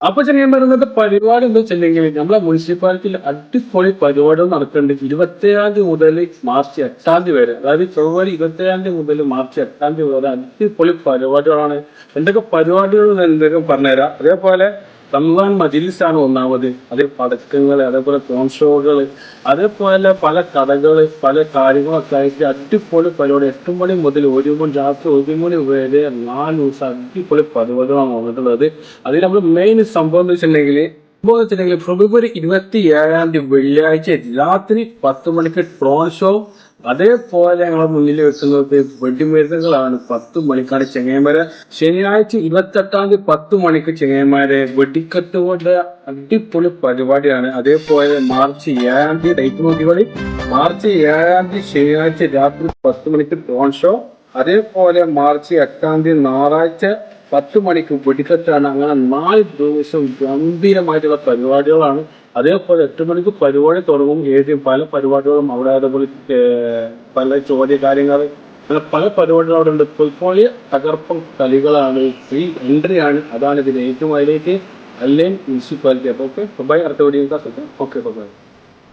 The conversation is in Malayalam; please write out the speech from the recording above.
അപ്പൊ ഞാൻ പറയുന്നത് പരിപാടി എന്താ വെച്ചിട്ടുണ്ടെങ്കിൽ നമ്മളെ മുനിസിപ്പാലിറ്റിയിൽ അടിപൊളി പരിപാടികൾ നടക്കുന്നുണ്ട് 27 മുതൽ മാർച്ച് 8 വരെ. അതായത് ഫെബ്രുവരി 27 മുതൽ മാർച്ച് 8 വരെ അടിപൊളി പരിപാടികളാണ്. എന്തൊക്കെ പരിപാടികൾ എന്തൊക്കെ പറഞ്ഞുതരാം. അതേപോലെ റംസാൻ മജിലിസാണ് ഒന്നാമത്. അതിൽ പടക്കങ്ങൾ, അതേപോലെ ഫോൺ ഷോകൾ, അതേപോലെ പല കടകള്, പല കാര്യങ്ങളൊക്കെ ആയിട്ട് അടിപൊളി പരിപാടി. 8 മണി മുതൽ 1 മണി, രാത്രി 1 മണി വരെ 4 ദിവസം അടിപൊളി പരിപാടികളാണ് വന്നിട്ടുള്ളത്. അതിൽ നമ്മൾ മെയിൻ സംഭവം എന്ന് വെച്ചിട്ടുണ്ടെങ്കിൽ ഫെബ്രുവരി 27 വെള്ളിയാഴ്ച രാത്രി 10 മണിക്ക് ഡ്രോൺ ഷോ. അതേപോലെ ഞങ്ങളെ മുന്നിൽ വെക്കുന്നത് വെടിമരുന്നുകളാണ്. 10 മണിക്കാണ് ചെങ്ങൈമാരെ. ശനിയാഴ്ച 28 10 മണിക്ക് ചെങ്ങൈമാരെ വെടിക്കെട്ട് കൊണ്ട് അടിപൊളി പരിപാടിയാണ്. അതേപോലെ മാർച്ച് 7 ഡേറ്റ് നോക്കിക്കോളി. മാർച്ച് 7 ശനിയാഴ്ച രാത്രി 10 മണിക്ക് ഡ്രോൺ ഷോ. അതേപോലെ മാർച്ച് 8 ഞായറാഴ്ച 10 മണിക്ക് വെടിക്കെട്ടാണ്. അങ്ങനെ 4 ദിവസം ഗംഭീരമായിട്ടുള്ള പരിപാടികളാണ്. അതേപോലെ 8 മണിക്ക് പരിപാടി തുടങ്ങും. പല പരിപാടികളും അവിടെ, അതേപോലെ പല ചോദ്യ കാര്യങ്ങൾ, അങ്ങനെ പല പരിപാടികളും അവിടെ ഉണ്ട്. ഫുട്ബോളിൽ തകർപ്പൻ കളികളാണ്. ഫ്രീ എൻട്രി ആണ്. അതാണ് ഇതിന് ഏറ്റവും ഹൈലൈറ്റ്. അല്ലെങ്കിൽ മുനിസിപ്പാലിറ്റി. അപ്പൊ ഓക്കെ, ബൈ. അടുത്ത വീഡിയോ ഓക്കെ, ബൈ.